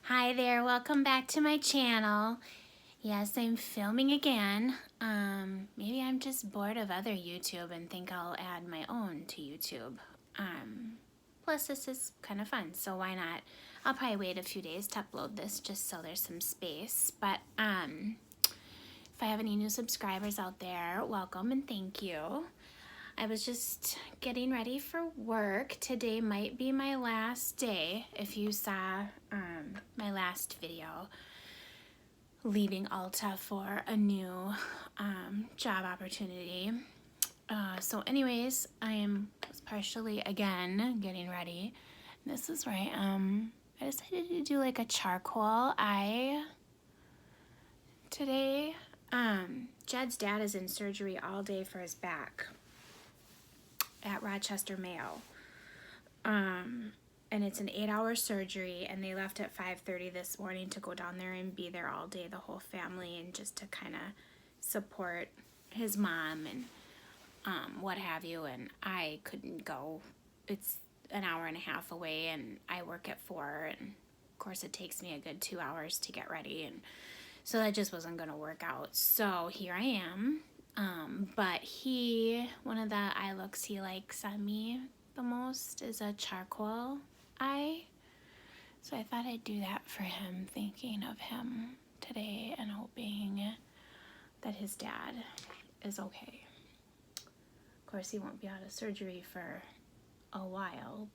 Hi there, welcome back to my channel. Yes, I'm filming again. Maybe I'm just bored of other YouTube and think I'll add my own to YouTube. Plus this is kind of fun, so why not? I'll probably wait a few days to upload this just so there's some space. But if I have any new subscribers out there, welcome and thank you. I was just getting ready for work. Today might be my last day. If you saw my last video, leaving Alta for a new job opportunity. So anyways, I was partially, again, getting ready. This is right. I decided to do like a charcoal eye today. Jed's dad is in surgery all day for his back at Rochester Mayo. And it's an 8-hour surgery, and they left at 5:30 this morning to go down there and be there all day, the whole family, and just to kind of support his mom and what have you. And I couldn't go. It's an hour and a half away, and I work at 4, and of course it takes me a good 2 hours to get ready, and so that just wasn't going to work out. So here I am. But one of the eye looks he likes on me the most is a charcoal eye. So I thought I'd do that for him, thinking of him today and hoping that his dad is okay. Of course, he won't be out of surgery for a while,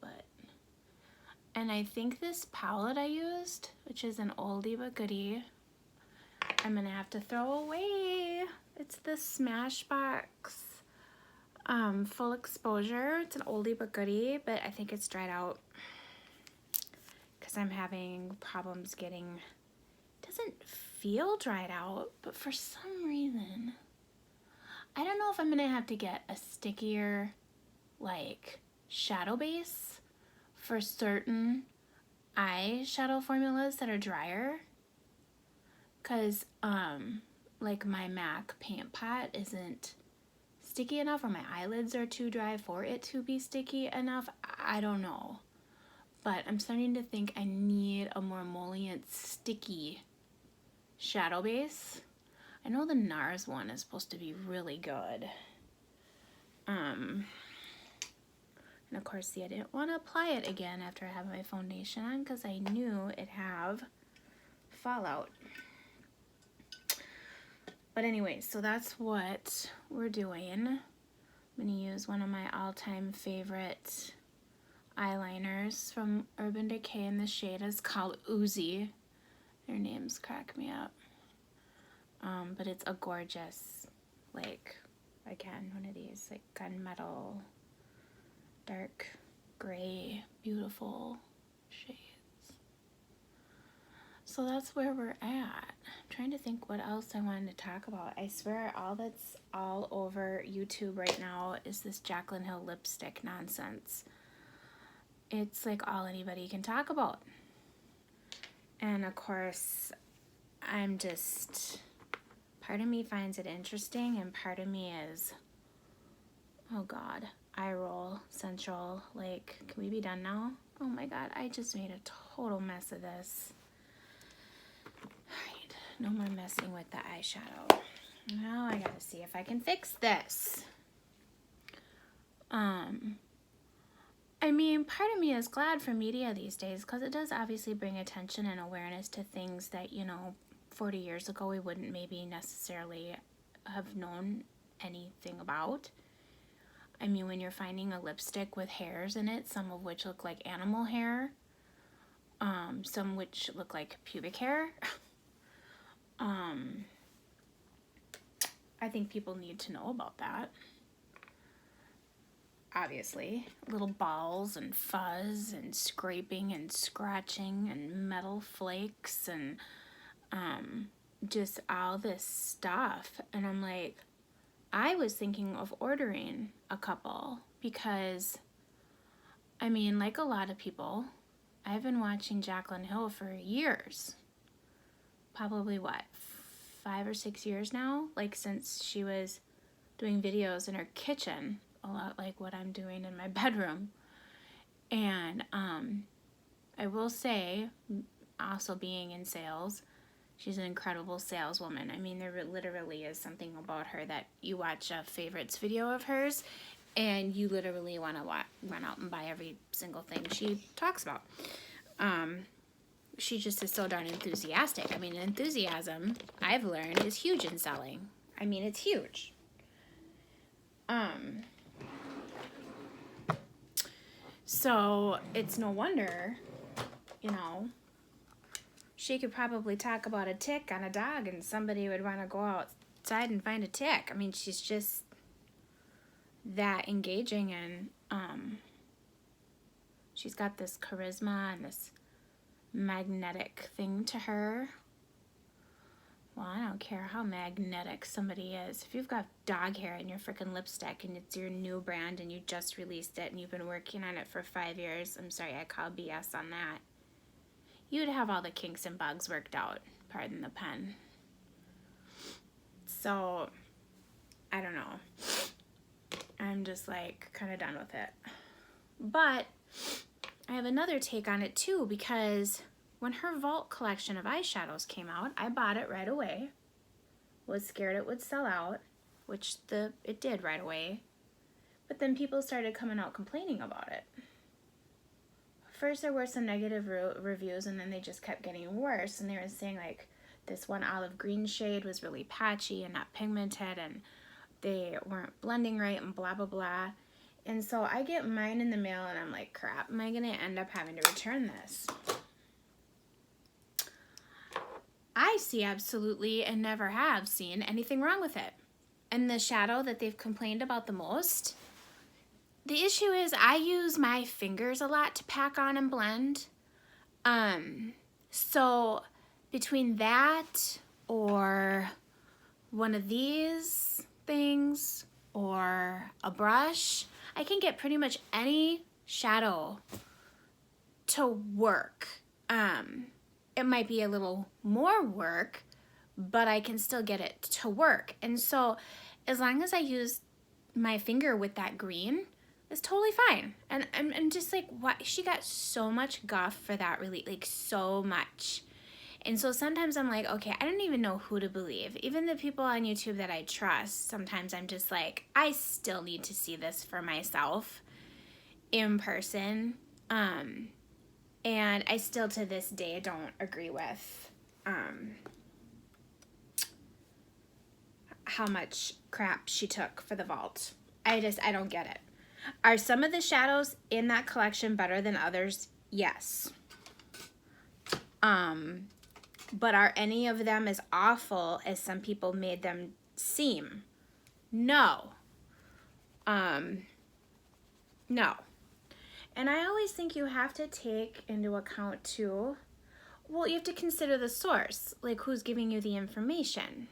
and I think this palette I used, which is an oldie but goodie, I'm gonna have to throw away. It's the Smashbox Full Exposure. It's an oldie but goodie, but I think it's dried out because I'm having problems getting, it doesn't feel dried out, but for some reason, I don't know if I'm gonna have to get a stickier like shadow base for certain eyeshadow formulas that are drier, because like my MAC paint pot isn't sticky enough, or my eyelids are too dry for it to be sticky enough. I don't know, but I'm starting to think I need a more emollient sticky shadow base. I know the NARS one is supposed to be really good. And of course, see, I didn't want to apply it again after I have my foundation on because I knew it'd have fallout. But anyway, so that's what we're doing. I'm going to use one of my all-time favorite eyeliners from Urban Decay, and the shade is called Uzi. Their names crack me up. But it's a gorgeous, like, again, one of these, like, gunmetal, dark gray, beautiful shades. So that's where we're at. I'm trying to think what else I wanted to talk about. I swear all that's all over YouTube right now is this Jaclyn Hill lipstick nonsense. It's like all anybody can talk about. And of course, I'm just, part of me finds it interesting, and part of me is, oh God, eye roll central. Like, can we be done now? Oh my God, I just made a total mess of this. Alright, no more messing with the eyeshadow. Now I gotta see if I can fix this. I mean, part of me is glad for media these days because it does obviously bring attention and awareness to things that, 40 years ago we wouldn't maybe necessarily have known anything about. I mean, when you're finding a lipstick with hairs in it, some of which look like animal hair, some which look like pubic hair, I think people need to know about that. Obviously, little balls and fuzz and scraping and scratching and metal flakes and just all this stuff. And I'm like, I was thinking of ordering a couple because, I mean, like a lot of people, I've been watching Jaclyn Hill for years. Probably, 5 or 6 years now? Like, since she was doing videos in her kitchen, a lot like what I'm doing in my bedroom. And I will say, also being in sales. She's an incredible saleswoman. I mean, there literally is something about her that you watch a favorites video of hers and you literally want to run out and buy every single thing she talks about. She just is so darn enthusiastic. I mean, enthusiasm, I've learned, is huge in selling. I mean, it's huge. So it's no wonder, you know, she could probably talk about a tick on a dog and somebody would want to go outside and find a tick. I mean, she's just that engaging, and she's got this charisma and this magnetic thing to her. Well, I don't care how magnetic somebody is. If you've got dog hair in your freaking lipstick and it's your new brand and you just released it and you've been working on it for 5 years, I'm sorry, I call BS on that. You'd have all the kinks and bugs worked out, pardon the pun. So, I don't know. I'm just like kind of done with it. But I have another take on it too, because when her Vault collection of eyeshadows came out, I bought it right away. Was scared it would sell out, which it did right away. But then people started coming out complaining about it. First there were some negative reviews, and then they just kept getting worse, and they were saying like this one olive green shade was really patchy and not pigmented, and they weren't blending right, and blah blah blah. And so I get mine in the mail and I'm like, crap, am I gonna end up having to return this? I see absolutely and never have seen anything wrong with it. And the shadow that they've complained about the most, the issue is I use my fingers a lot to pack on and blend. So between that or one of these things or a brush, I can get pretty much any shadow to work. It might be a little more work, but I can still get it to work. And so as long as I use my finger with that green, it's totally fine. And I'm just like, what? She got so much guff for that, really, like so much. And so sometimes I'm like, okay, I don't even know who to believe. Even the people on YouTube that I trust, sometimes I'm just like, I still need to see this for myself in person. And I still to this day don't agree with how much crap she took for the Vault. I don't get it. Are some of the shadows in that collection better than others? Yes. But are any of them as awful as some people made them seem? No. No. And I always think you have to take into account too, well, you have to consider the source, like who's giving you the information.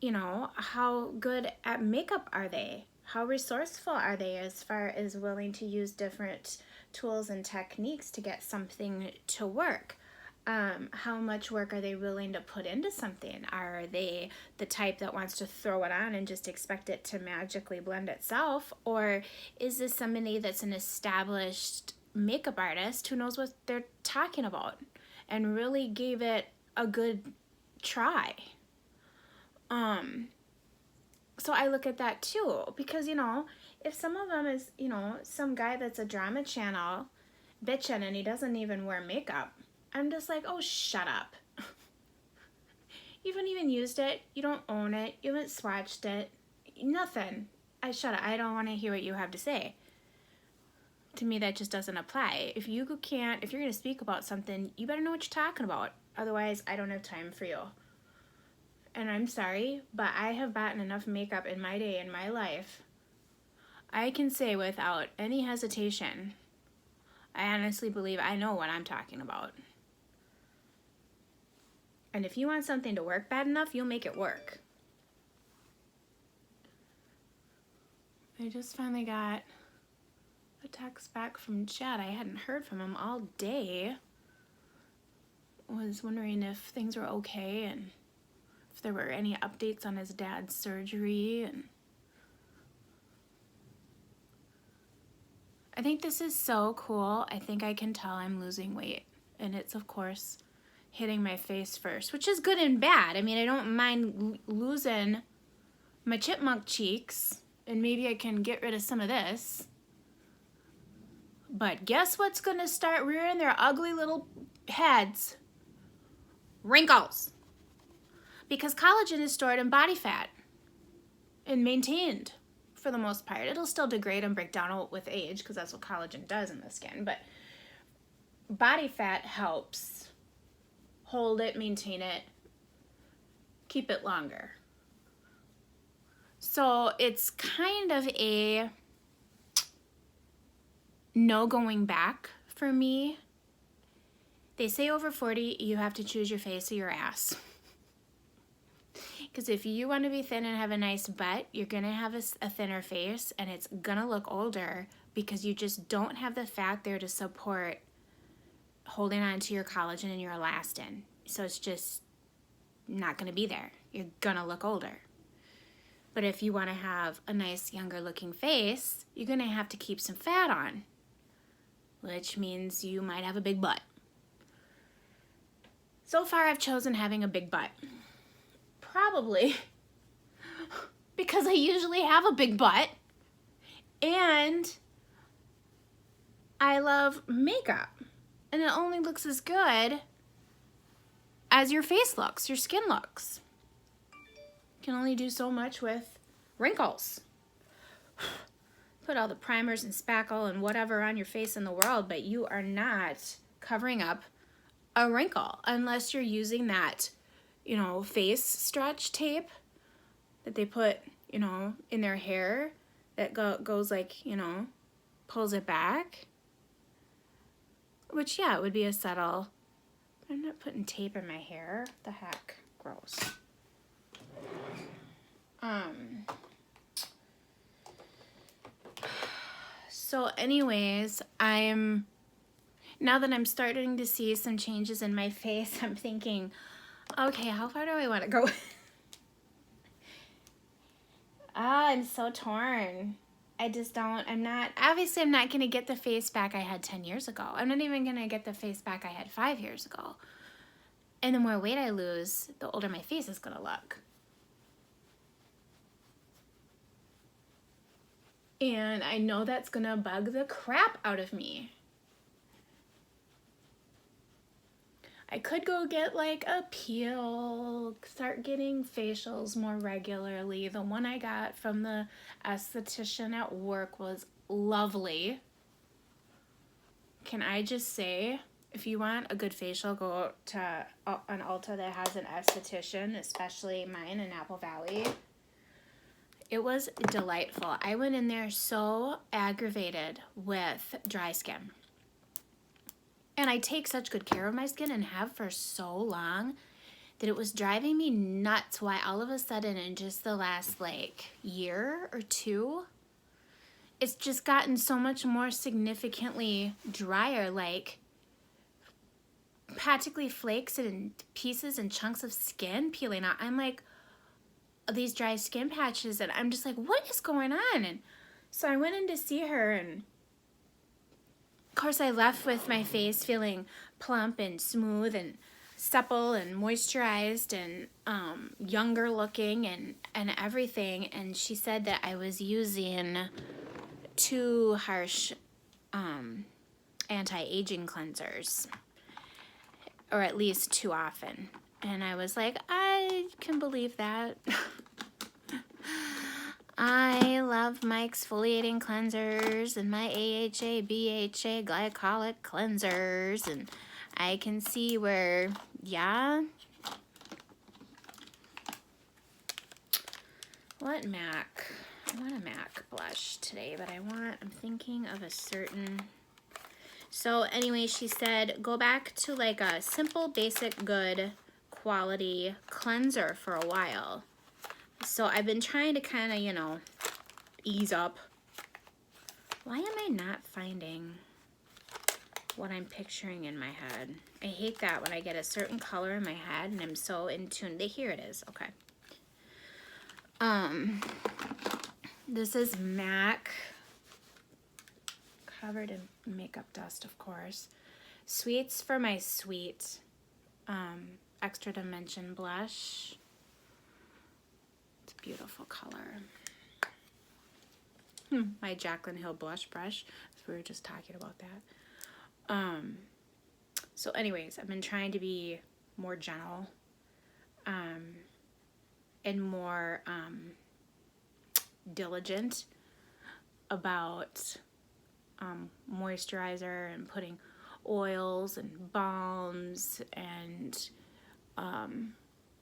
You know, how good at makeup are they? How resourceful are they as far as willing to use different tools and techniques to get something to work? How much work are they willing to put into something? Are they the type that wants to throw it on and just expect it to magically blend itself? Or is this somebody that's an established makeup artist who knows what they're talking about and really gave it a good try? So I look at that too, because, you know, if some of them is, you know, some guy that's a drama channel bitching and he doesn't even wear makeup, I'm just like, oh, shut up. You haven't even used it. You don't own it. You haven't swatched it. Nothing. Shut up. I don't want to hear what you have to say. To me, that just doesn't apply. If you're going to speak about something, you better know what you're talking about. Otherwise, I don't have time for you. And I'm sorry, but I have bought enough makeup in my day, in my life. I can say without any hesitation, I honestly believe I know what I'm talking about. And if you want something to work bad enough, you'll make it work. I just finally got a text back from Chad. I hadn't heard from him all day. Was wondering if things were okay and if there were any updates on his dad's surgery. And I think this is so cool. I think I can tell I'm losing weight. and it's, of course, hitting my face first, which is good and bad. I mean, I don't mind losing my chipmunk cheeks, and maybe I can get rid of some of this. But guess what's going to start rearing their ugly little heads? Wrinkles. Because collagen is stored in body fat and maintained for the most part. It'll still degrade and break down with age because that's what collagen does in the skin. But body fat helps hold it, maintain it, keep it longer. So it's kind of a no going back for me. They say over 40, you have to choose your face or your ass. Because if you want to be thin and have a nice butt, you're going to have a thinner face, and it's going to look older because you just don't have the fat there to support holding on to your collagen and your elastin. So it's just not going to be there. You're going to look older. But if you want to have a nice younger looking face, you're going to have to keep some fat on, which means you might have a big butt. So far, I've chosen having a big butt. Probably because I usually have a big butt, and I love makeup, and it only looks as good as your face looks, your skin looks. You can only do so much with wrinkles. Put all the primers and spackle and whatever on your face in the world, but you are not covering up a wrinkle unless you're using that, you know, face stretch tape that they put, you know, in their hair that goes like, you know, pulls it back. Which, yeah, it would be a subtle. I'm not putting tape in my hair. The heck? Gross. So anyways, now that I'm starting to see some changes in my face, I'm thinking, okay, how far do I want to go? I'm so torn. Obviously I'm not going to get the face back I had 10 years ago. I'm not even going to get the face back I had 5 years ago. And the more weight I lose, the older my face is going to look. And I know that's going to bug the crap out of me. I could go get like a peel, start getting facials more regularly. The one I got from the esthetician at work was lovely. Can I just say, if you want a good facial, go to an Ulta that has an esthetician, especially mine in Apple Valley. It was delightful. I went in there so aggravated with dry skin. And I take such good care of my skin and have for so long that it was driving me nuts why all of a sudden in just the last like year or two, it's just gotten so much more significantly drier, like practically flakes and pieces and chunks of skin peeling out. I'm like, these dry skin patches, and I'm just like, what is going on? And so I went in to see her, and of course I left with my face feeling plump and smooth and supple and moisturized and younger looking and everything. And she said that I was using too harsh anti-aging cleansers, or at least too often. And I was like, I can believe that. I love my exfoliating cleansers and my AHA, BHA glycolic cleansers, and I can see where, yeah. What MAC? I want a MAC blush today, but I'm thinking of a certain. So anyway, she said, go back to like a simple, basic, good quality cleanser for a while. So I've been trying to kind of, you know, ease up. Why am I not finding what I'm picturing in my head? I hate that when I get a certain color in my head and I'm so in tune. Here it is. Okay. This is MAC, covered in makeup dust, of course. Sweets for my Sweet Extra Dimension blush. It's a beautiful color. My Jaclyn Hill blush brush. We were just talking about that. So anyways, I've been trying to be more gentle and more diligent about moisturizer and putting oils and balms and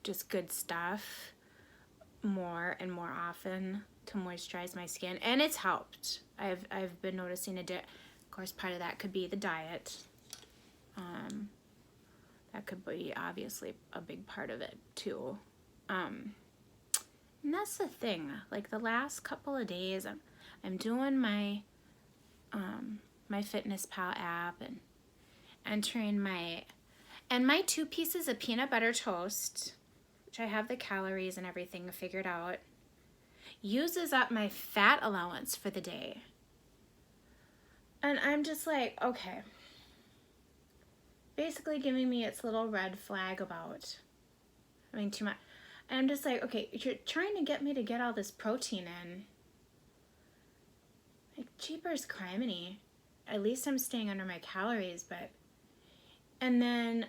just good stuff more and more often to moisturize my skin, and it's helped. I've been noticing of course, part of that could be the diet. That could be obviously a big part of it too. And that's the thing. Like the last couple of days, I'm doing my my FitnessPal app and entering my 2 pieces of peanut butter toast, which I have the calories and everything figured out, uses up my fat allowance for the day. And I'm just like, okay. Basically giving me its little red flag about having too much. And I'm just like, okay, you're trying to get me to get all this protein in. Like, jeepers criminy. At least I'm staying under my calories, but... And then,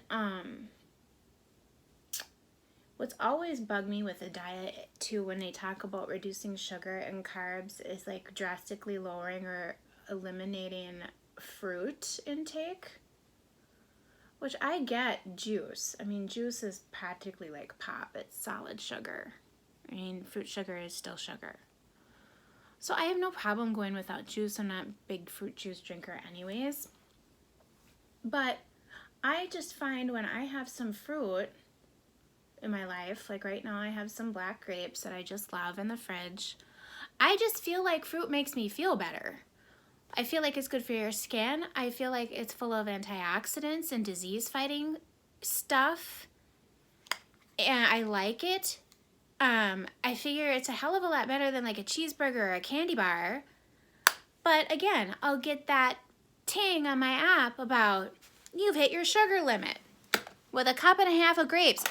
what's always bugged me with the diet, too, when they talk about reducing sugar and carbs, is, like, drastically lowering or eliminating fruit intake. Which I get juice. I mean, juice is practically like pop. It's solid sugar. I mean, fruit sugar is still sugar. So I have no problem going without juice. I'm not a big fruit juice drinker anyways. But I just find when I have some fruit in my life, like right now I have some black grapes that I just love in the fridge, I just feel like fruit makes me feel better. I feel like it's good for your skin. I feel like it's full of antioxidants and disease-fighting stuff. And I like it. I figure it's a hell of a lot better than like a cheeseburger or a candy bar. But again, I'll get that ting on my app about, you've hit your sugar limit with a 1.5 cups of grapes.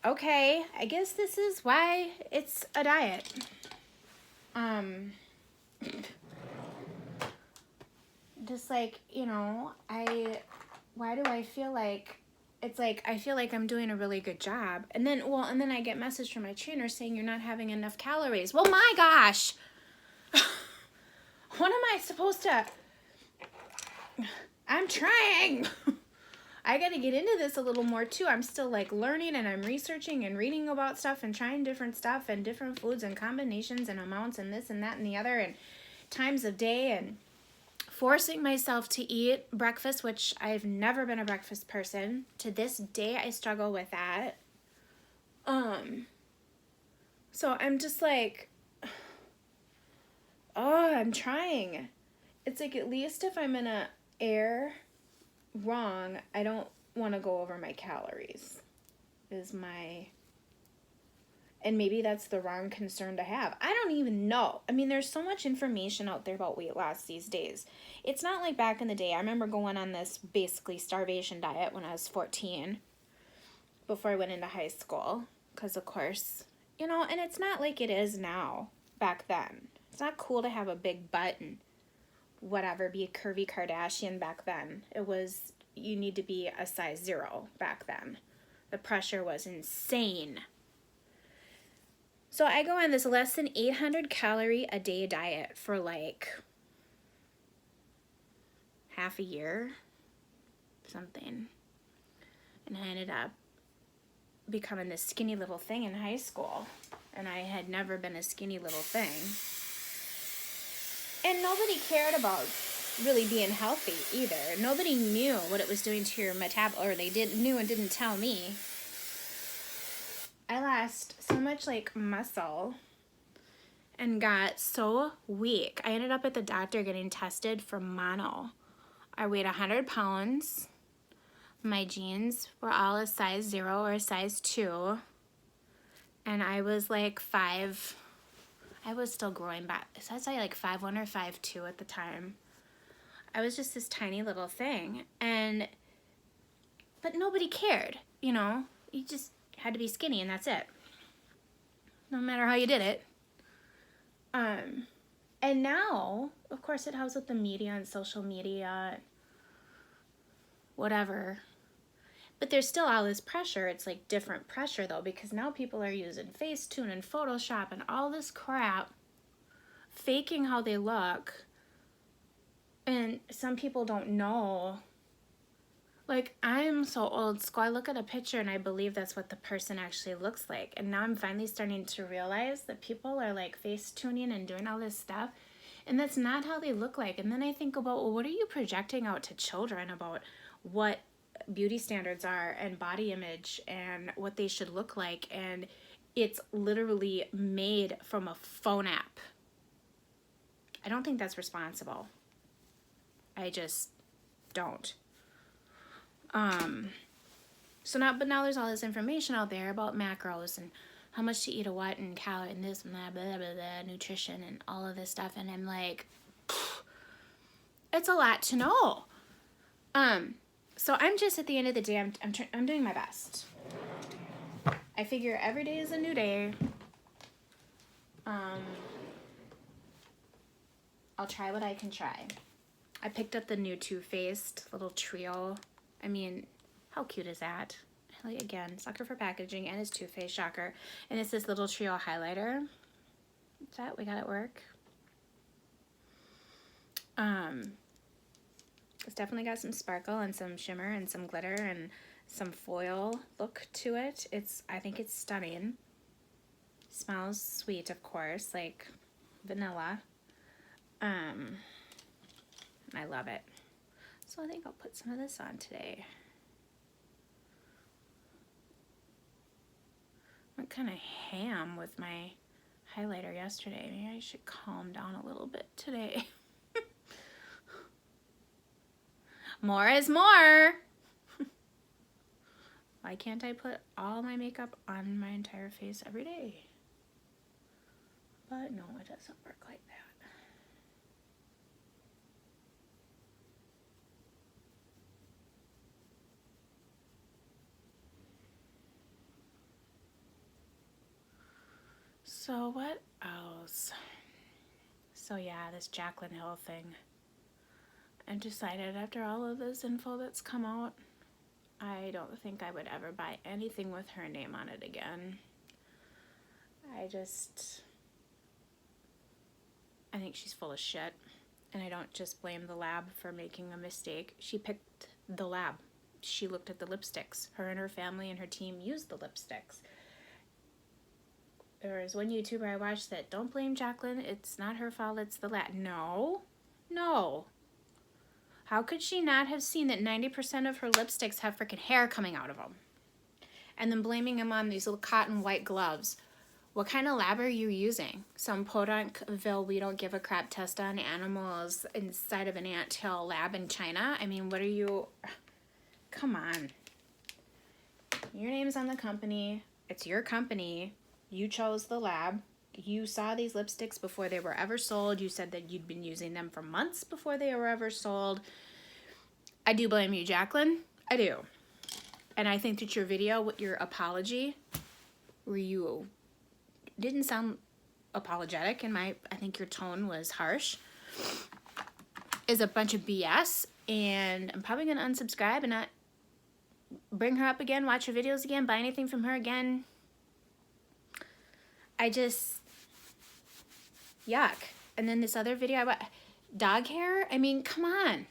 Okay, I guess this is why it's a diet. Just like, you know, why do I feel like, it's like, I feel like I'm doing a really good job. And then I get message from my trainer saying you're not having enough calories. Well, my gosh. What am I supposed to, I'm trying. I got to get into this a little more too. I'm still like learning and I'm researching and reading about stuff and trying different stuff and different foods and combinations and amounts and this and that and the other and times of day and forcing myself to eat breakfast, which I've never been a breakfast person. To this day, I struggle with that. So I'm just like, oh, I'm trying. It's like, at least if I'm gonna err wrong, I don't want to go over my calories, and maybe that's the wrong concern to have. I don't even know. I mean, there's so much information out there about weight loss these days. It's not like back in the day. I remember going on this basically starvation diet when I was 14, before I went into high school, because of course, you know, and it's not like it is now back then. It's not cool to have a big butt and whatever, be a curvy Kardashian back then. It was, you need to be a size 0 back then. The pressure was insane. So I go on this less than 800 calorie a day diet for like half a year, something. And I ended up becoming this skinny little thing in high school. And I had never been a skinny little thing. And nobody cared about really being healthy either. Nobody knew what it was doing to your metabolism, or they knew and didn't tell me. I lost so much like muscle and got so weak. I ended up at the doctor getting tested for mono. I weighed 100 pounds. My jeans were all a size 0 or a size 2. And I was like 5. I was still growing back. So I'd say like 5'1" or 5'2" at the time. I was just this tiny little thing, but nobody cared, you know? You just had to be skinny and that's it. No matter how you did it. And now, of course, it helps with the media and social media, whatever. But there's still all this pressure. It's like different pressure though, because now people are using Facetune and Photoshop and all this crap, faking how they look. And some people don't know. Like, I'm so old school. I look at a picture and I believe that's what the person actually looks like. And now I'm finally starting to realize that people are like face tuning and doing all this stuff. And that's not how they look like. And then I think about, well, what are you projecting out to children about what beauty standards are and body image and what they should look like? And it's literally made from a phone app. I don't think that's responsible. I just don't. But now there's all this information out there about macros and how much to eat of what and calorie and this and that, blah, blah, blah, nutrition and all of this stuff. And I'm like, it's a lot to know. So I'm just, at the end of the day, I'm doing my best. I figure every day is a new day. I'll try what I can try. I picked up the new Too Faced little trio. I mean, how cute is that? Like, again, sucker for packaging, and it's Too Faced, shocker. And it's this little trio highlighter. We got at work. It's definitely got some sparkle and some shimmer and some glitter and some foil look to it. I think it's stunning. Smells sweet, of course, like vanilla. I love it. So I think I'll put some of this on today. I went kind of ham with my highlighter yesterday. Maybe I should calm down a little bit today. More is more. Why can't I put all my makeup on my entire face every day? But no, it doesn't work like that. So what else? So yeah, this Jaclyn Hill thing. I decided after all of this info that's come out, I don't think I would ever buy anything with her name on it again. I think she's full of shit. And I don't just blame the lab for making a mistake. She picked the lab. She looked at the lipsticks. Her and her family and her team used the lipsticks. There was one YouTuber I watched that, don't blame Jaclyn, it's not her fault, it's the lab. No. How could she not have seen that 90% of her lipsticks have freaking hair coming out of them? And then blaming them on these little cotton white gloves. What kind of lab are you using? Some Podunkville we don't give a crap test on animals inside of an anthill lab in China? I mean, what are you... Come on. Your name's on the company. It's your company. You chose the lab. You saw these lipsticks before they were ever sold. You said that you'd been using them for months before they were ever sold. I do blame you, Jaclyn. I do. And I think that your video with your apology, where you didn't sound apologetic, I think your tone was harsh, is a bunch of BS. And I'm probably going to unsubscribe and not bring her up again, watch her videos again, buy anything from her again. Yuck. And then this other video, dog hair? I mean, come on.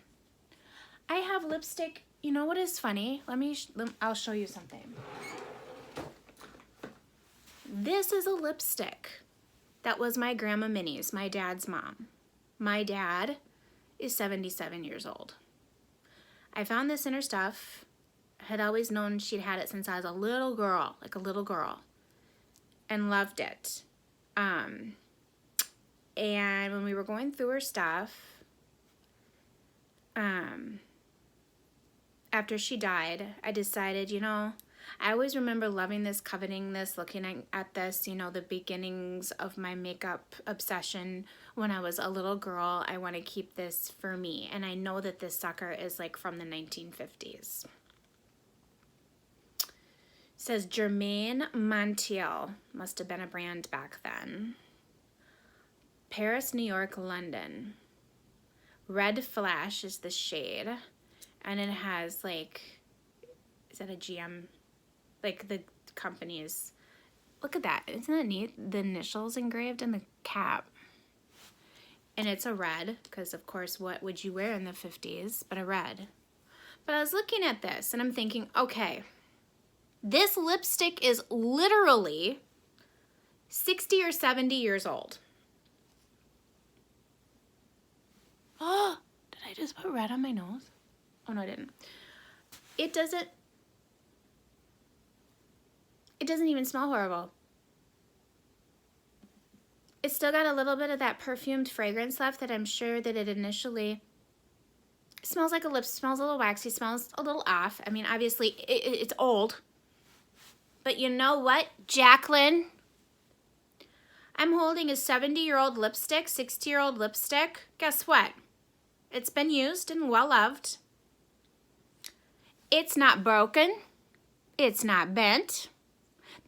I have lipstick. You know what is funny? I'll show you something. This is a lipstick that was my Grandma Minnie's, my dad's mom. My dad is 77 years old. I found this in her stuff. I had always known she'd had it since I was a little girl, and loved it. And when we were going through her stuff, after she died, I decided, I always remember loving this, coveting this, looking at this, you know, the beginnings of my makeup obsession when I was a little girl. I want to keep this for me. And I know that this sucker is like from the 1950s. It says Germain Montiel. Must have been a brand back then. Paris, New York, London. Red Flash is the shade. And it has like, is that a GM? Like the company's, look at that. Isn't that neat? The initials engraved in the cap. And it's a red, because of course, what would you wear in the 50s but a red? But I was looking at this and I'm thinking, okay, this lipstick is literally 60 or 70 years old. Oh, did I just put red on my nose? Oh no, I didn't. It doesn't even smell horrible. It's still got a little bit of that perfumed fragrance left that I'm sure that it initially smells like a lip, smells a little waxy, smells a little off. I mean, obviously it's old, but you know what, Jaclyn? I'm holding a 70-year-old lipstick, 60-year-old lipstick. Guess what? It's been used and well loved. It's not broken. It's not bent.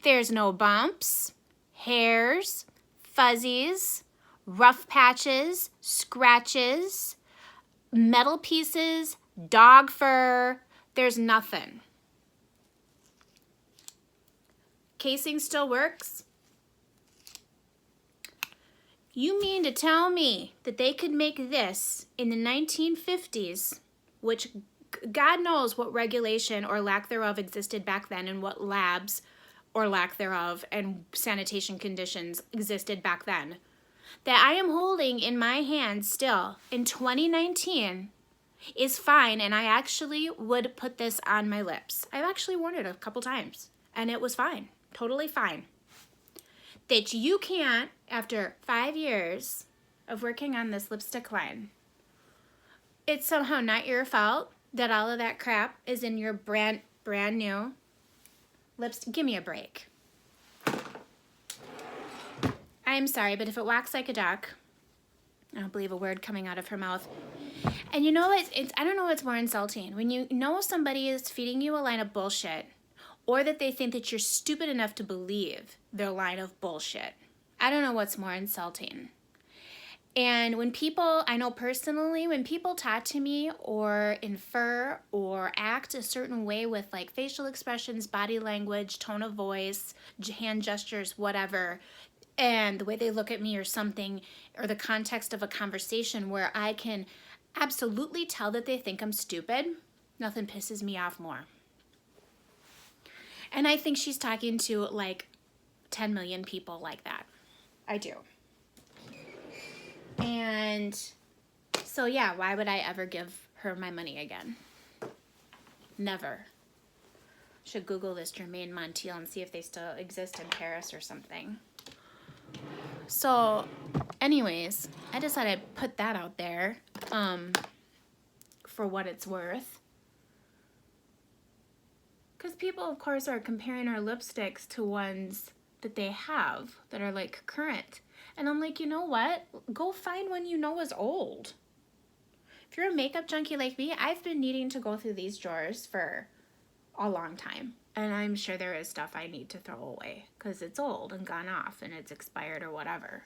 There's no bumps, hairs, fuzzies, rough patches, scratches, metal pieces, dog fur. There's nothing. Casing still works. You mean to tell me that they could make this in the 1950s, which God knows what regulation or lack thereof existed back then and what labs or lack thereof and sanitation conditions existed back then, that I am holding in my hand still in 2019 is fine, and I actually would put this on my lips. I've actually worn it a couple times and it was fine, totally fine. That you can't, after 5 years of working on this lipstick line, it's somehow not your fault that all of that crap is in your brand new lipstick. Give me a break. I'm sorry, but if it walks like a duck, I don't believe a word coming out of her mouth. And you know what? I don't know what's more insulting. When you know somebody is feeding you a line of bullshit, or that they think that you're stupid enough to believe their line of bullshit. I don't know what's more insulting. And when people, I know personally, when people talk to me or infer or act a certain way with like facial expressions, body language, tone of voice, hand gestures, whatever, and the way they look at me or something, or the context of a conversation where I can absolutely tell that they think I'm stupid, nothing pisses me off more. And I think she's talking to like 10 million people like that. I do. And so yeah, why would I ever give her my money again? Never. Should Google this Germain Montiel and see if they still exist in Paris or something. So anyways, I just thought I'd put that out there for what it's worth. Because people, of course, are comparing our lipsticks to ones that they have that are like current. And I'm like, you know what? Go find one you know is old. If you're a makeup junkie like me, I've been needing to go through these drawers for a long time. And I'm sure there is stuff I need to throw away because it's old and gone off and it's expired or whatever.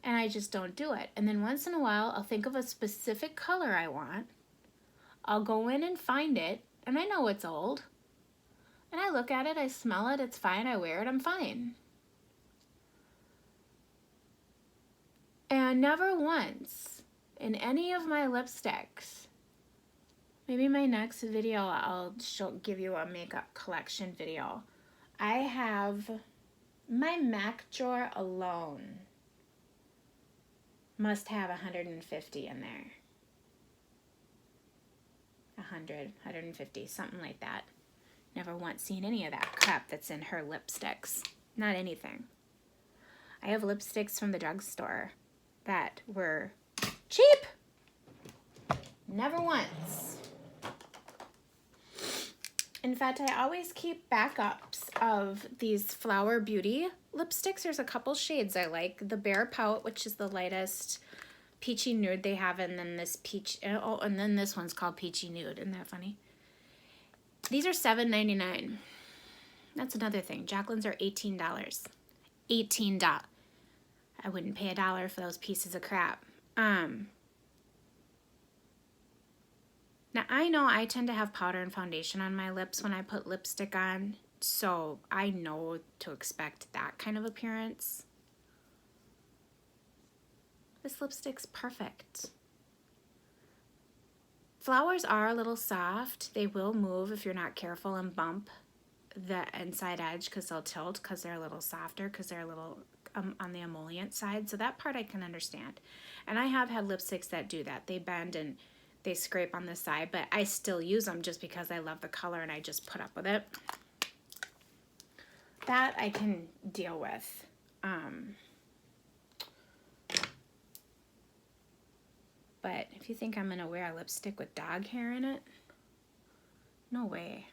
And I just don't do it. And then once in a while, I'll think of a specific color I want. I'll go in and find it, and I know it's old. And I look at it, I smell it, it's fine, I wear it, I'm fine. And never once in any of my lipsticks, maybe my next video I'll give you a makeup collection video. I have my MAC drawer alone must have 150 in there. 100, 150, something like that. Never once seen any of that crap that's in her lipsticks. Not anything. I have lipsticks from the drugstore that were cheap. Never once. In fact, I always keep backups of these Flower Beauty lipsticks. There's a couple shades I like. The Bare Pout, which is the lightest peachy nude they have, and then this peach, oh, and then this one's called Peachy Nude. Isn't that funny? These are $7.99. That's another thing. Jaclyn's are $18. $18. I wouldn't pay $1 for those pieces of crap. Now, I know I tend to have powder and foundation on my lips when I put lipstick on, so I know to expect that kind of appearance. This lipstick's perfect. Flowers are a little soft. They will move if you're not careful and bump the inside edge because they'll tilt because they're a little softer because they're a little on the emollient side. So that part I can understand. And I have had lipsticks that do that. They bend and they scrape on the side, but I still use them just because I love the color and I just put up with it. That I can deal with. But if you think I'm going to wear a lipstick with dog hair in it, no way.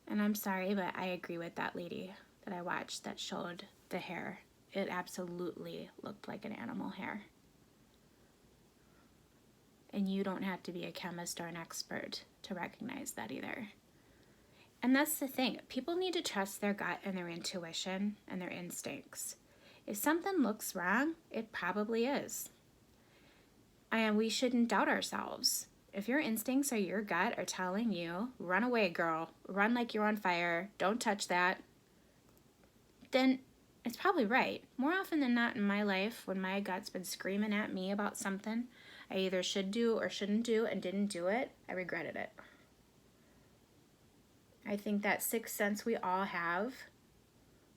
And I'm sorry, but I agree with that lady that I watched that showed the hair. It absolutely looked like an animal hair. And you don't have to be a chemist or an expert to recognize that either. And that's the thing. People need to trust their gut and their intuition and their instincts. If something looks wrong, it probably is. And we shouldn't doubt ourselves. If your instincts or your gut are telling you, run away, girl, run like you're on fire, don't touch that, then it's probably right. More often than not in my life, when my gut's been screaming at me about something I either should do or shouldn't do and didn't do it, I regretted it. I think that sixth sense we all have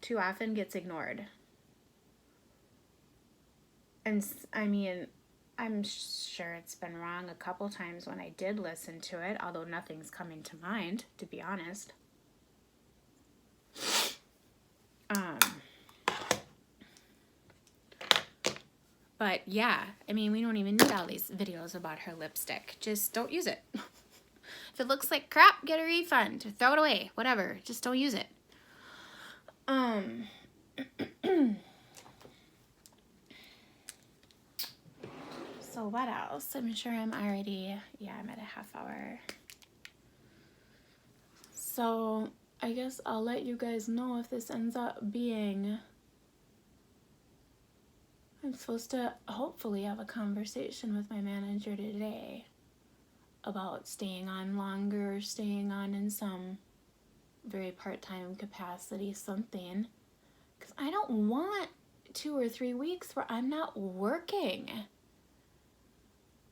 too often gets ignored. And I mean, I'm sure it's been wrong a couple times when I did listen to it, although nothing's coming to mind, to be honest. But yeah, I mean, we don't even need all these videos about her lipstick. Just don't use it. If it looks like crap, get a refund. Throw it away. Whatever. Just don't use it. So what else? I'm sure I'm already, I'm at a half hour. So I guess I'll let you guys know if this ends up being, I'm supposed to hopefully have a conversation with my manager today about staying on longer, staying on in some very part-time capacity, something. Because I don't want 2 or 3 weeks where I'm not working.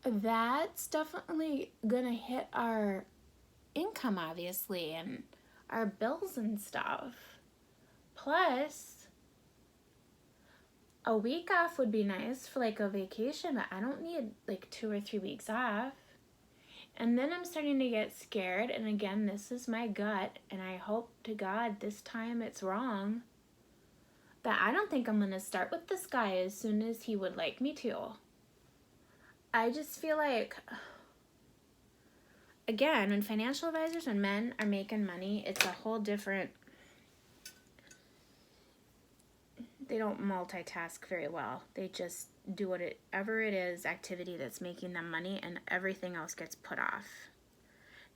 That's definitely gonna hit our income, obviously, and our bills and stuff. Plus, a week off would be nice for like a vacation, but I don't need like 2 or 3 weeks off. And then I'm starting to get scared, and again, this is my gut, and I hope to God this time it's wrong, that I don't think I'm gonna start with this guy as soon as he would like me to. I just feel like, again, when financial advisors and men are making money, it's a whole different, they don't multitask very well. They just do whatever it is, activity that's making them money, and everything else gets put off.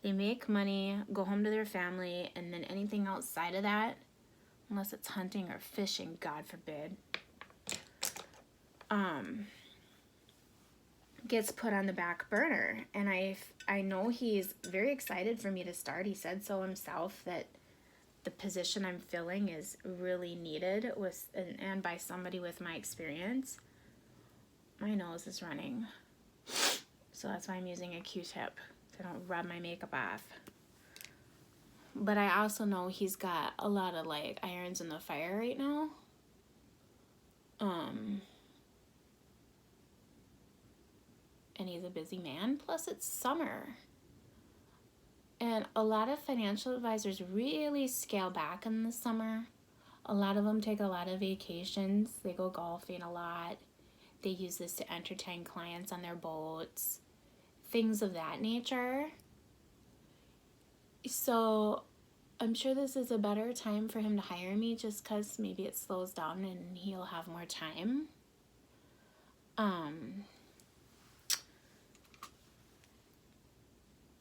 They make money, go home to their family, and then anything outside of that, unless it's hunting or fishing, God forbid, gets put on the back burner. And I know he's very excited for me to start. He said so himself, that the position I'm filling is really needed and by somebody with my experience. My nose is running, so that's why I'm using a Q-tip so I don't rub my makeup off. But I also know he's got a lot of like irons in the fire right now. And he's a busy man, plus it's summer. And a lot of financial advisors really scale back in the summer. A lot of them take a lot of vacations. They go golfing a lot. They use this to entertain clients on their boats. Things of that nature. So I'm sure this is a better time for him to hire me just because maybe it slows down and he'll have more time.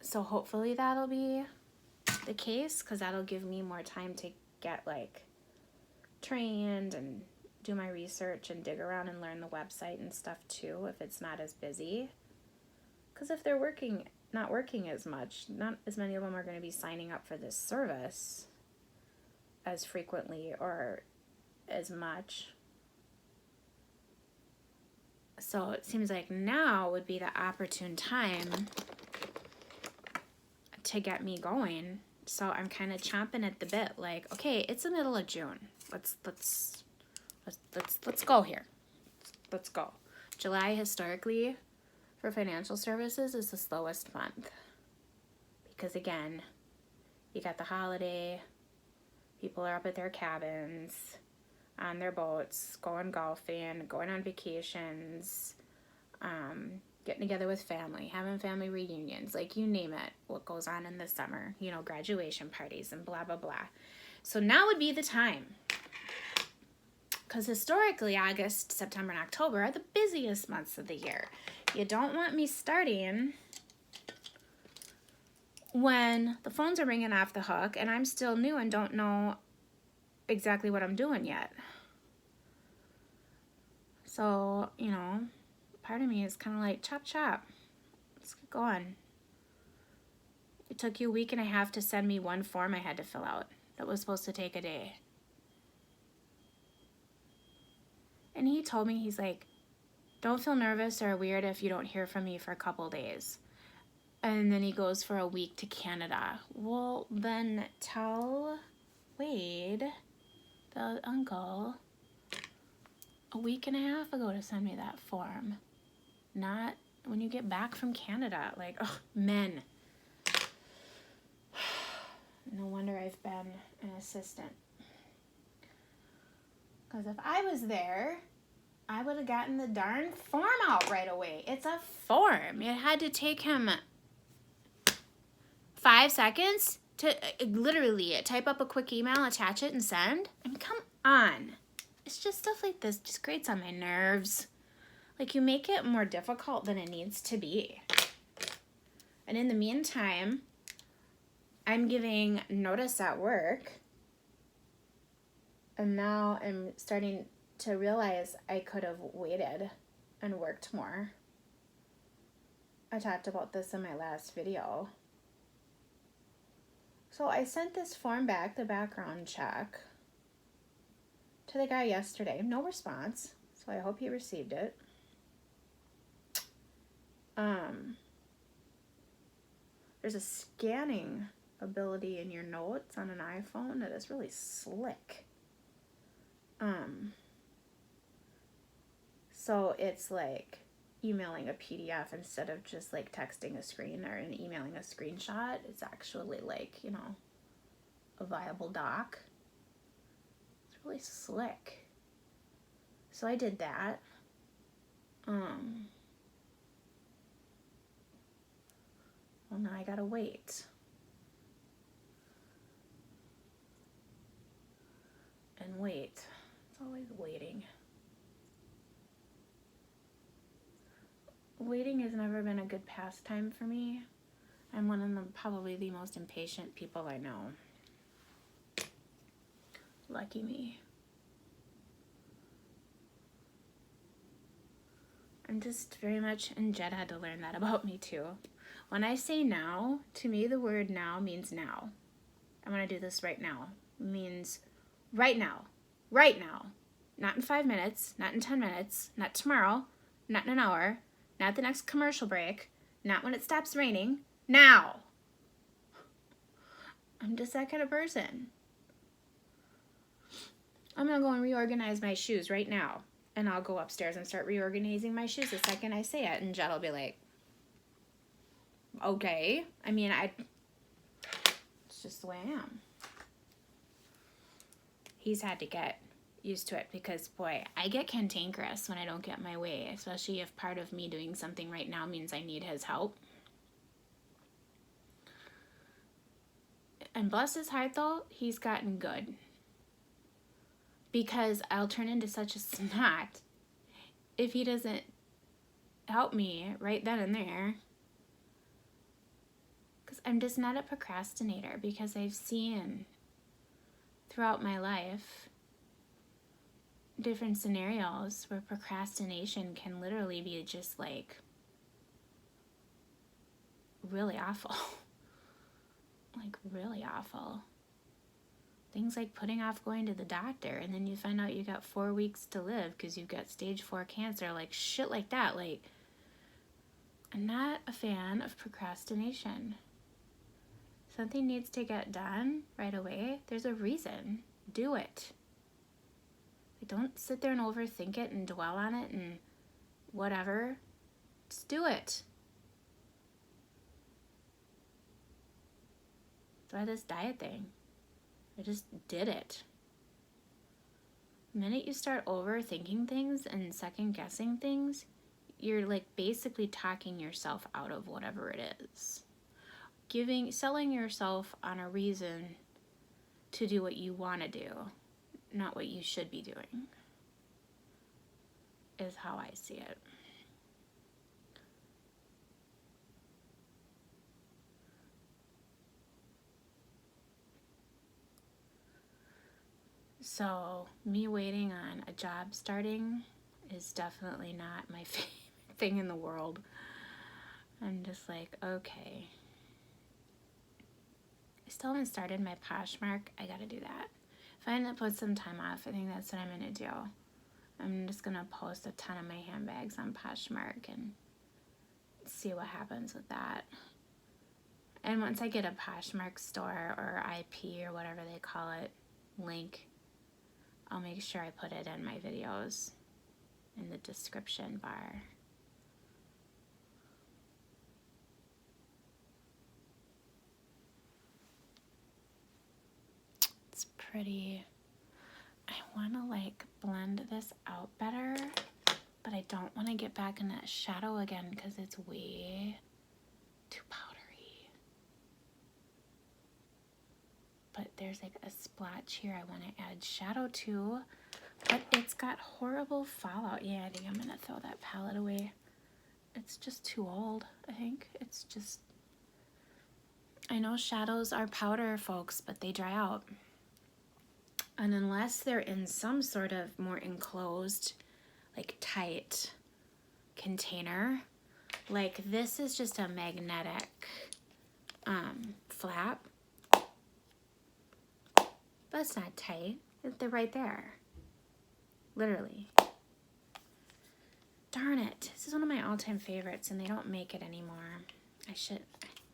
So hopefully that'll be the case, because that'll give me more time to get like trained and do my research and dig around and learn the website and stuff too, if it's not as busy. Because if they're not working as much, not as many of them are going to be signing up for this service as frequently or as much. So it seems like now would be the opportune time to get me going. So I'm kind of chomping at the bit, like, okay, it's the middle of June. Let's go here. Let's go. July historically for financial services is the slowest month. Because again, you got the holiday, people are up at their cabins, on their boats, going golfing, going on vacations, getting together with family, having family reunions, like you name it, what goes on in the summer, you know, graduation parties and blah, blah, blah. So now would be the time. Because historically, August, September, and October are the busiest months of the year. You don't want me starting when the phones are ringing off the hook and I'm still new and don't know exactly what I'm doing yet. So, you know, part of me is kind of like, chop, chop. Let's get going. It took you a week and a half to send me one form I had to fill out that was supposed to take a day. And he told me, he's like, don't feel nervous or weird if you don't hear from me for a couple days. And then he goes for a week to Canada. Well, then tell Wade, the uncle, a week and a half ago to send me that form. Not when you get back from Canada. Like, oh, men. No wonder I've been an assistant. Because if I was there, I would have gotten the darn form out right away. It's a form. It had to take him 5 seconds to literally type up a quick email, attach it, and send. I mean, come on. It's just stuff like this just grates on my nerves. Like, you make it more difficult than it needs to be. And in the meantime, I'm giving notice at work. And now I'm starting to realize I could have waited and worked more. I talked about this in my last video. So I sent this form back, the background check, to the guy yesterday. No response. So I hope he received it. There's a scanning ability in your notes on an iPhone that is really slick. So it's like emailing a PDF instead of just like texting a screen or emailing a screenshot. It's actually like, you know, a viable doc. It's really slick. So I did that. Well, now I gotta wait. And wait. It's always waiting. Waiting has never been a good pastime for me. I'm one of probably the most impatient people I know. Lucky me. I'm just very much, and Jed had to learn that about me too. When I say now, to me the word now means now. I'm going to do this right now. It means right now. Right now. Not in 5 minutes, not in 10 minutes, not tomorrow, not in an hour, not the next commercial break, not when it stops raining. Now. I'm just that kind of person. I'm going to go and reorganize my shoes right now. And I'll go upstairs and start reorganizing my shoes the second I say it. And Jed will be like, okay. I mean, it's just the way I am. He's had to get used to it because, boy, I get cantankerous when I don't get my way, especially if part of me doing something right now means I need his help. And bless his heart though, he's gotten good. Because I'll turn into such a snot if he doesn't help me right then and there. Because I'm just not a procrastinator, because I've seen throughout my life different scenarios where procrastination can literally be just like really awful. Like really awful. Things like putting off going to the doctor, and then you find out you got 4 weeks to live because you've got stage 4 cancer, like shit like that. Like, I'm not a fan of procrastination. Something needs to get done right away. There's a reason. Do it. Like, don't sit there and overthink it and dwell on it and whatever. Just do it. Try this diet thing. I just did it. The minute you start overthinking things and second guessing things, you're like basically talking yourself out of whatever it is. Selling yourself on a reason to do what you want to do, not what you should be doing, is how I see it. So me waiting on a job starting is definitely not my favorite thing in the world. I'm just like, okay. I still haven't started my Poshmark. I gotta do that. If I end up with some time off, I think that's what I'm gonna do. I'm just gonna post a ton of my handbags on Poshmark and see what happens with that. And once I get a Poshmark store or IP or whatever they call it, link, I'll make sure I put it in my videos in the description bar. It's pretty. I want to like blend this out better, but I don't want to get back in that shadow again because it's way too powdery. But there's like a splotch here I want to add shadow to, but it's got horrible fallout. Yeah, I think I'm going to throw that palette away. It's just too old, I think. It's just, I know shadows are powder, folks, but they dry out. And unless they're in some sort of more enclosed, like tight container, like this is just a magnetic flap. But it's not tight. They're right there. Literally. Darn it. This is one of my all-time favorites, and they don't make it anymore. I should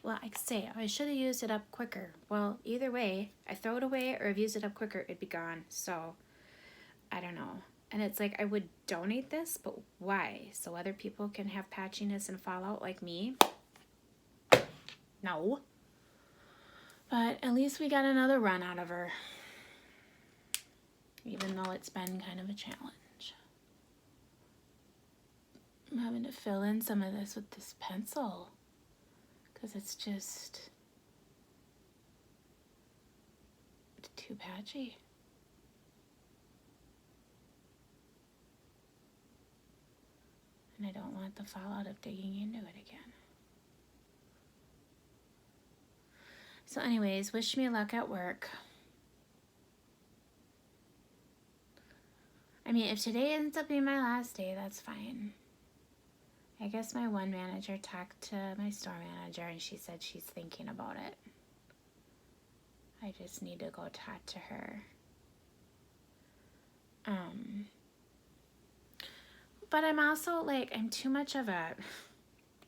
have used it up quicker. Well, either way, I throw it away or I've used it up quicker, it'd be gone. So, I don't know. And it's like, I would donate this, but why? So other people can have patchiness and fallout like me? No. But at least we got another run out of her. Even though it's been kind of a challenge. I'm having to fill in some of this with this pencil because it's just too patchy. And I don't want the fallout of digging into it again. So anyways, wish me luck at work. I mean, if today ends up being my last day, that's fine. I guess my one manager talked to my store manager and she said she's thinking about it. I just need to go talk to her. But I'm also like, I'm too much of a,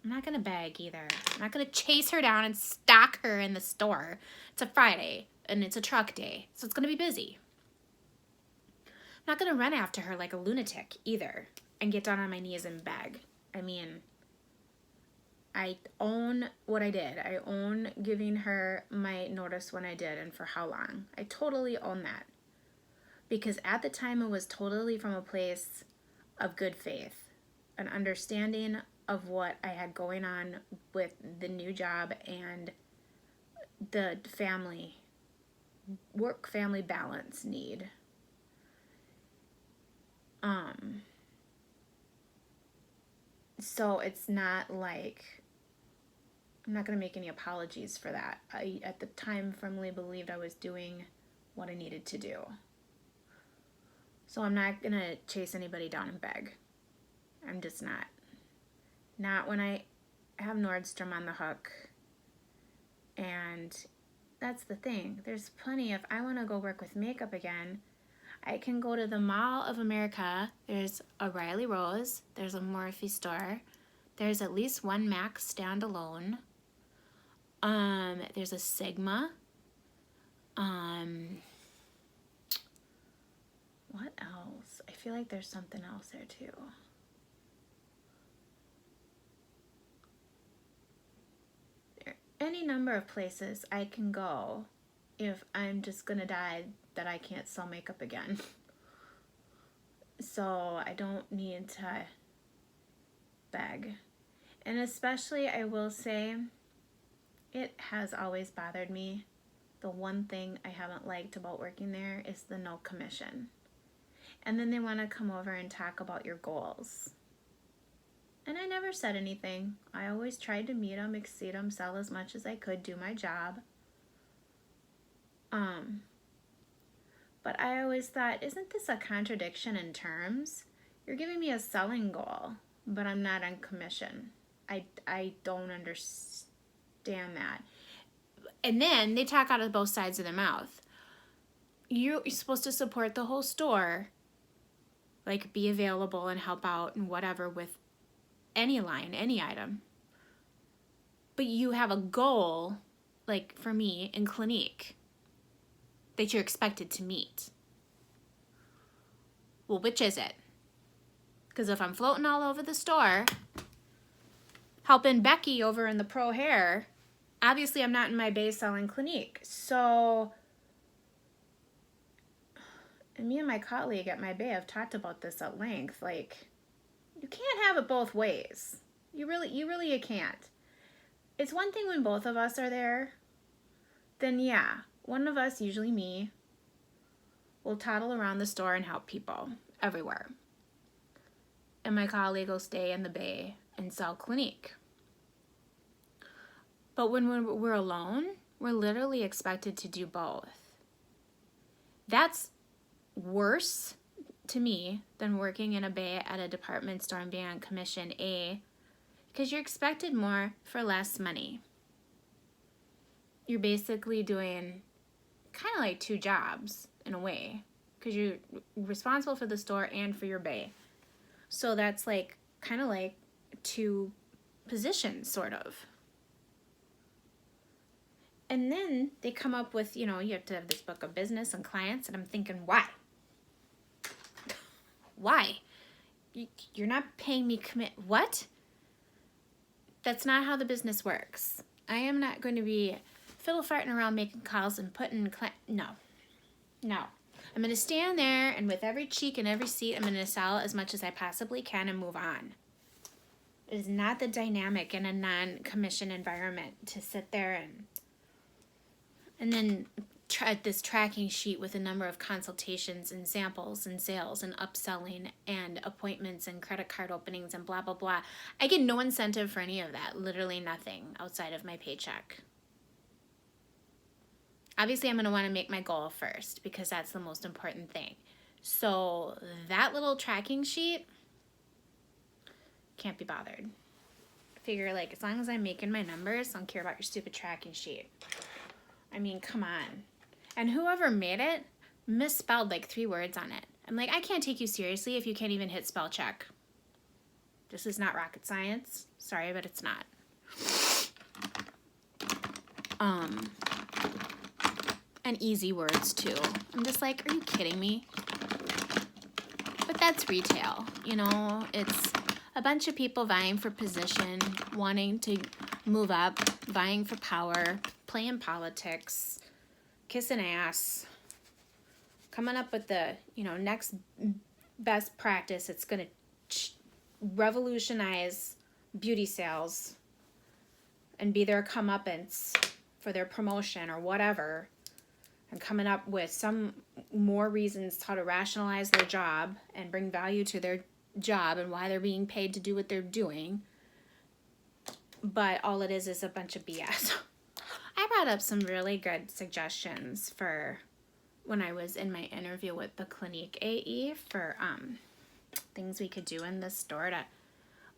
I'm not going to beg either. I'm not going to chase her down and stalk her in the store. It's a Friday and it's a truck day, so it's going to be busy. I'm not going to run after her like a lunatic either and get down on my knees and beg. I mean, I own what I did. I own giving her my notice when I did and for how long. I totally own that. Because at the time it was totally from a place of good faith, an understanding of what I had going on with the new job and the family work-family balance need. So it's not like, I'm not going to make any apologies for that. I, at the time, firmly believed I was doing what I needed to do. So I'm not going to chase anybody down and beg. I'm just not. Not when I have Nordstrom on the hook. And that's the thing. There's plenty. If I want to go work with makeup again, I can go to the Mall of America. There's a Riley Rose. There's a Morphe store. There's at least one MAC standalone. There's a Sigma. What else? I feel like there's something else there too. There are any number of places I can go if I'm just gonna die that I can't sell makeup again. So I don't need to beg. And especially, I will say, it has always bothered me. The one thing I haven't liked about working there is the no commission. And then they want to come over and talk about your goals. And I never said anything. I always tried to meet them, exceed them, sell as much as I could, do my job. But I always thought, isn't this a contradiction in terms? You're giving me a selling goal, but I'm not on commission. I don't understand that. And then they talk out of both sides of their mouth. You're supposed to support the whole store, like be available and help out and whatever with any line, any item. But you have a goal, like for me in Clinique, that you're expected to meet. Well, which is it? Because if I'm floating all over the store, helping Becky over in the pro hair, obviously I'm not in my bay selling Clinique. So, and me and my colleague at my bay have talked about this at length. Like, you can't have it both ways. You really can't. It's one thing when both of us are there, then yeah, one of us, usually me, will toddle around the store and help people everywhere. And my colleague will stay in the bay and sell Clinique. But when we're alone, we're literally expected to do both. That's worse to me than working in a bay at a department store and being on commission, because you're expected more for less money. You're basically doing kind of like two jobs in a way, because you're responsible for the store and for your bay. So that's like kind of like two positions, sort of. And then they come up with, you have to have this book of business and clients, and I'm thinking, why? Why? You're not paying me what? That's not how the business works. I am not going to be fiddle-farting around making calls and putting no. I'm going to stand there, and with every cheek and every seat, I'm going to sell as much as I possibly can and move on. It is not the dynamic in a non-commission environment to sit there and then try this tracking sheet with a number of consultations and samples and sales and upselling and appointments and credit card openings and blah, blah, blah. I get no incentive for any of that, literally nothing outside of my paycheck. Obviously, I'm going to want to make my goal first because that's the most important thing. So that little tracking sheet, can't be bothered. Figure, like, as long as I'm making my numbers, I don't care about your stupid tracking sheet. I mean, come on. And whoever made it misspelled like 3 words on it. I'm like, I can't take you seriously if you can't even hit spell check. This is not rocket science. Sorry, but it's not. And easy words too. I'm just like, are you kidding me? But that's retail, it's a bunch of people vying for position, wanting to move up, vying for power, playing politics, kissing ass, coming up with the, next best practice. It's going to revolutionize beauty sales and be their comeuppance for their promotion or whatever. and coming up with some more reasons how to rationalize their job and bring value to their job and why they're being paid to do what they're doing. But all it is a bunch of BS. I brought up some really good suggestions for when I was in my interview with the Clinique AE for things we could do in the store to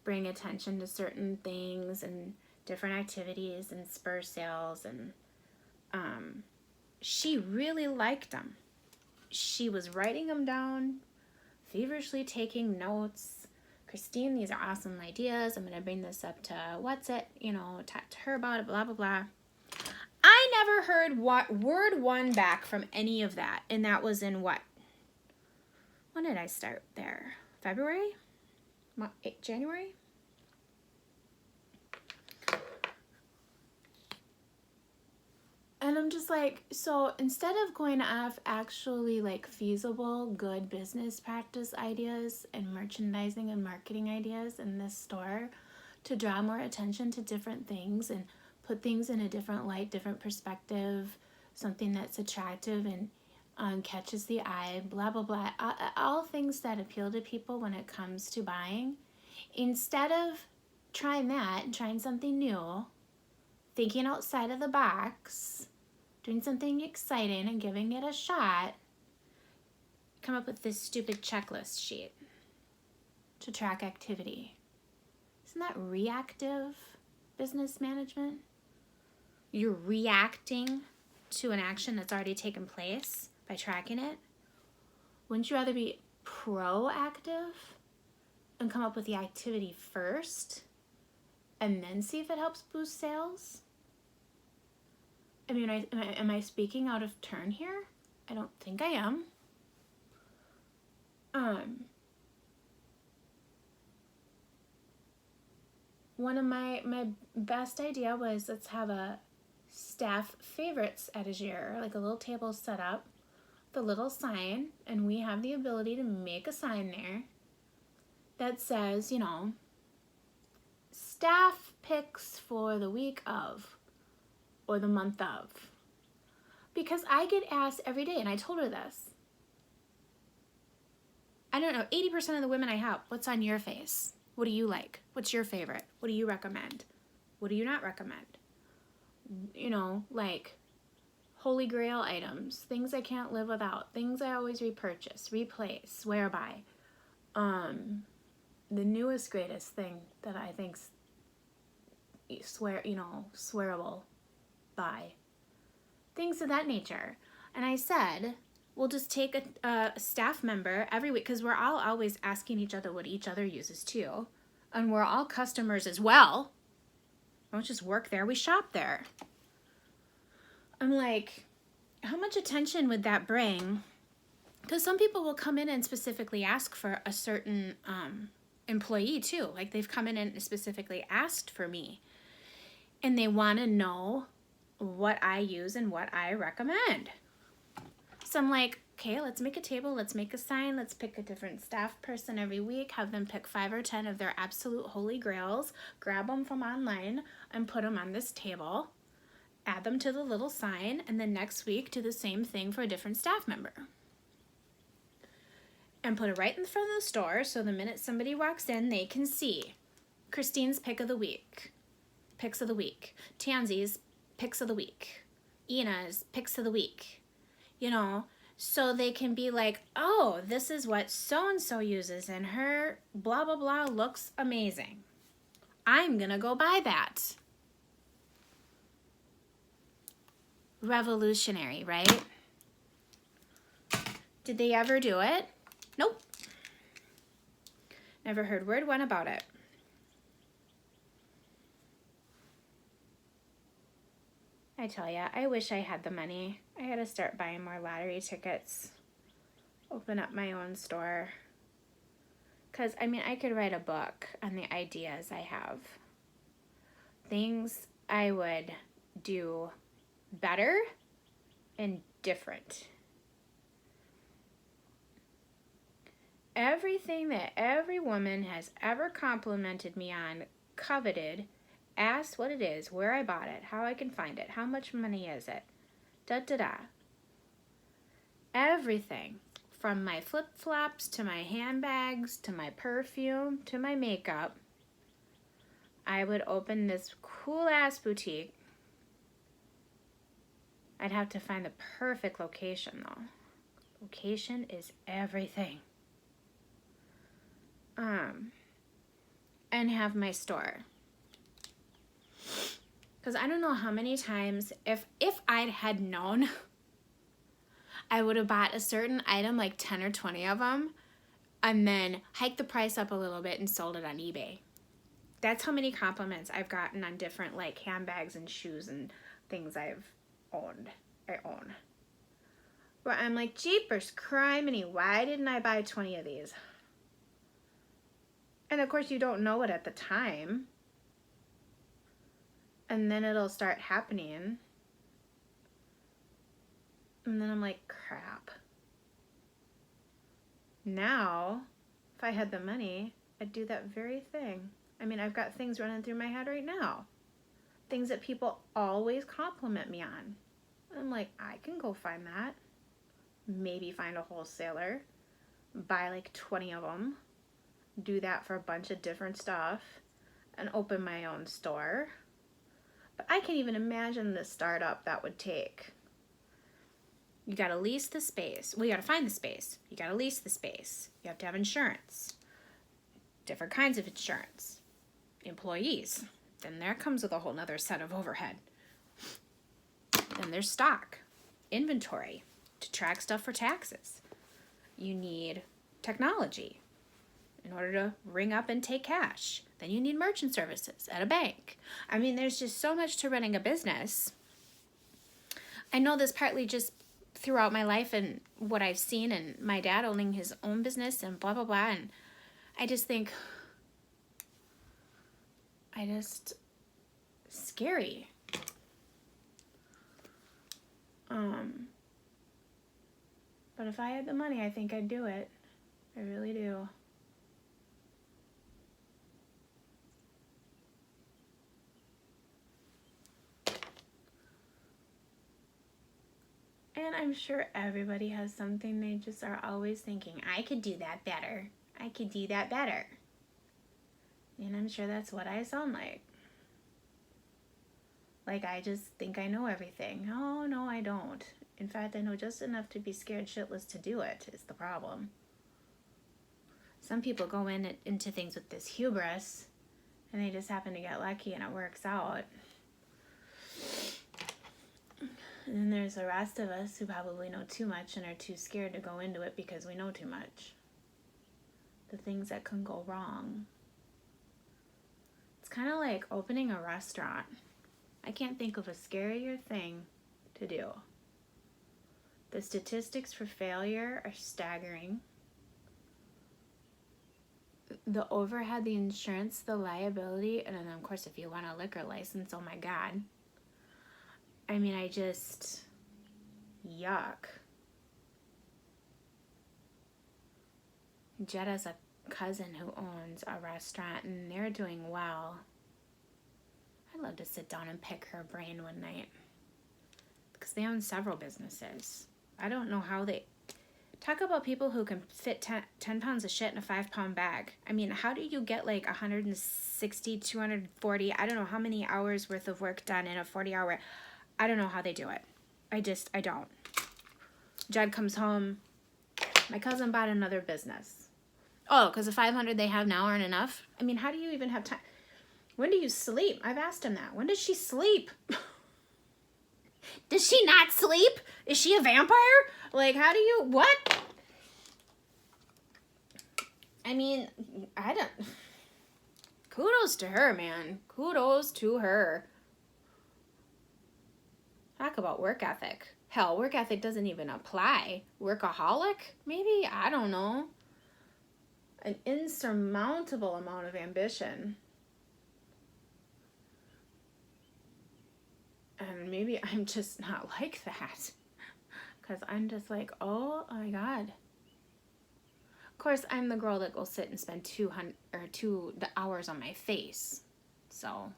bring attention to certain things and different activities and spur sales, and she really liked them. She was writing them down, feverishly taking notes. Christine, these are awesome ideas. I'm going to bring this up to talk to her about it, blah, blah, blah. I never heard word one back from any of that. And that was in what? When did I start there? February? January? And I'm just like, so instead of going off actually like feasible, good business practice ideas and merchandising and marketing ideas in this store to draw more attention to different things and put things in a different light, different perspective, something that's attractive and catches the eye, blah, blah, blah, all things that appeal to people when it comes to buying. Instead of trying that and trying something new, thinking outside of the box, doing something exciting and giving it a shot, come up with this stupid checklist sheet to track activity. Isn't that reactive business management? You're reacting to an action that's already taken place by tracking it. Wouldn't you rather be proactive and come up with the activity first and then see if it helps boost sales? I mean, am I speaking out of turn here? I don't think I am. One of my best idea was, let's have a staff favorites etagere, like a little table set up, the little sign, and we have the ability to make a sign there that says, staff picks for the week of or the month of. Because I get asked every day, and I told her this. I don't know, 80% of the women I help, what's on your face? What do you like? What's your favorite? What do you recommend? What do you not recommend? Like holy grail items, things I can't live without, things I always repurchase, replace, swear by. The newest, greatest thing that I think's swearable by. Things of that nature. And I said, we'll just take a staff member every week, because we're all always asking each other what each other uses too. And we're all customers as well. We don't just work there, we shop there. I'm like, how much attention would that bring? Because some people will come in and specifically ask for a certain employee too. Like they've come in and specifically asked for me. And they want to know what I use and what I recommend. So I'm like, okay, let's make a table, let's make a sign, let's pick a different staff person every week, have them pick 5 or 10 of their absolute holy grails, grab them from online and put them on this table, add them to the little sign, and then next week do the same thing for a different staff member. And put it right in the front of the store so the minute somebody walks in, they can see Christine's pick of the week, picks of the week, Tansy's picks of the week, Ina's picks of the week, so they can be like, oh, this is what so-and-so uses and her blah, blah, blah looks amazing. I'm gonna go buy that. Revolutionary, right? Did they ever do it? Nope. Never heard word one about it. I tell ya, I wish I had the money. I gotta start buying more lottery tickets. Open up my own store. Because, I could write a book on the ideas I have. Things I would do better and different. Everything that every woman has ever complimented me on, coveted, asked what it is, where I bought it, how I can find it, how much money is it, da-da-da. everything. From my flip-flops to my handbags to my perfume to my makeup. I would open this cool-ass boutique. I'd have to find the perfect location, though. Location is everything. And have my store. Because I don't know how many times, if I had known, I would have bought a certain item, like 10 or 20 of them, and then hiked the price up a little bit and sold it on eBay. That's how many compliments I've gotten on different like handbags and shoes and things I own. Where I'm like, jeepers criminy, why didn't I buy 20 of these? And of course you don't know it at the time. And then it'll start happening. And then I'm like, crap. Now, if I had the money, I'd do that very thing. I mean, I've got things running through my head right now. Things that people always compliment me on. I'm like, I can go find that. Maybe find a wholesaler. Buy like 20 of them. Do that for a bunch of different stuff. And open my own store. But I can't even imagine the startup that would take. You gotta lease the space. Well, you gotta find the space. You gotta lease the space. You have to have insurance. Different kinds of insurance. Employees. Then there comes with a whole nother set of overhead. Then there's stock. Inventory. To track stuff for taxes. You need technology in order to ring up and take cash. Then you need merchant services at a bank. I mean, there's just so much to running a business. I know this partly just throughout my life and what I've seen and my dad owning his own business and blah, blah, blah. And I just think, scary. But if I had the money, I think I'd do it. I really do. And I'm sure everybody has something they just are always thinking, I could do that better. I could do that better. And I'm sure that's what I sound like. Like I just think I know everything. Oh, no, I don't. In fact, I know just enough to be scared shitless to do it is the problem. Some people go into things with this hubris and they just happen to get lucky and it works out. And then there's the rest of us who probably know too much and are too scared to go into it because we know too much. The things that can go wrong. It's kind of like opening a restaurant. I can't think of a scarier thing to do. The statistics for failure are staggering. The overhead, the insurance, the liability, and then of course if you want a liquor license, oh my God. I mean, yuck. Jetta's a cousin who owns a restaurant and they're doing well. I'd love to sit down and pick her brain one night. Because they own several businesses. I don't know how they... Talk about people who can fit 10 pounds of shit in a 5-pound bag. I mean, how do you get like 160, 240, I don't know how many hours worth of work done in a 40-hour... I don't know how they do it. I don't. Jed comes home. My cousin bought another business. Oh, because the 500 they have now aren't enough? I mean, how do you even have time? When do you sleep? I've asked him that. When does she sleep? Does she not sleep? Is she a vampire? Like, how do you... What? I mean, I don't... Kudos to her, man. Kudos to her. Talk about work ethic. Hell, work ethic doesn't even apply. Workaholic? Maybe? I don't know. An insurmountable amount of ambition. And maybe I'm just not like that. Because I'm just like, oh my God. Of course, I'm the girl that will sit and spend 2 hours on my face. So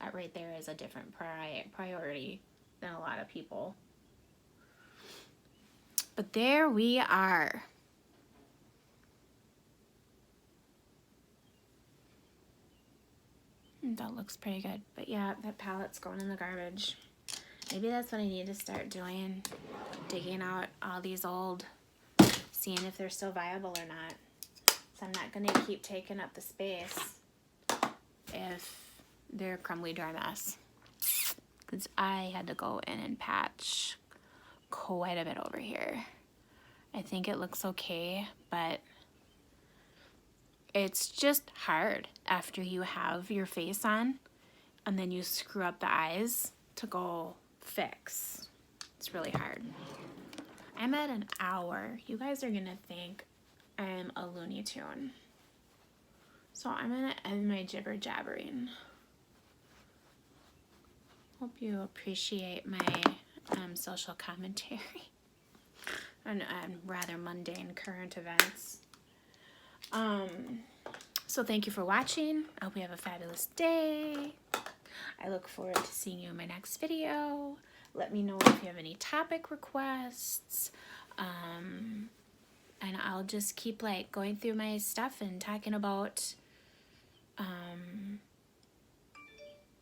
that right there is a different priority than a lot of people. But there we are. That looks pretty good. But yeah, that palette's going in the garbage. Maybe that's what I need to start doing. Digging out all these old, seeing if they're still viable or not. So I'm not going to keep taking up the space if they're a crumbly dry mess. Because I had to go in and patch quite a bit over here. I think it looks okay, but it's just hard after you have your face on and then you screw up the eyes to go fix. It's really hard. I'm at an hour. You guys are gonna think I'm a Looney Tune. So I'm gonna end my jibber jabbering. Hope you appreciate my social commentary on rather mundane current events. So thank you for watching. I hope you have a fabulous day. I look forward to seeing you in my next video. Let me know if you have any topic requests. And I'll just keep like going through my stuff and talking about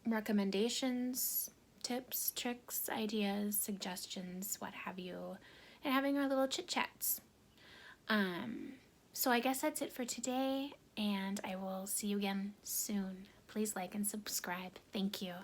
recommendations, tips, tricks, ideas, suggestions, what have you, and having our little chit chats. So I guess that's it for today, and I will see you again soon. Please like and subscribe. Thank you.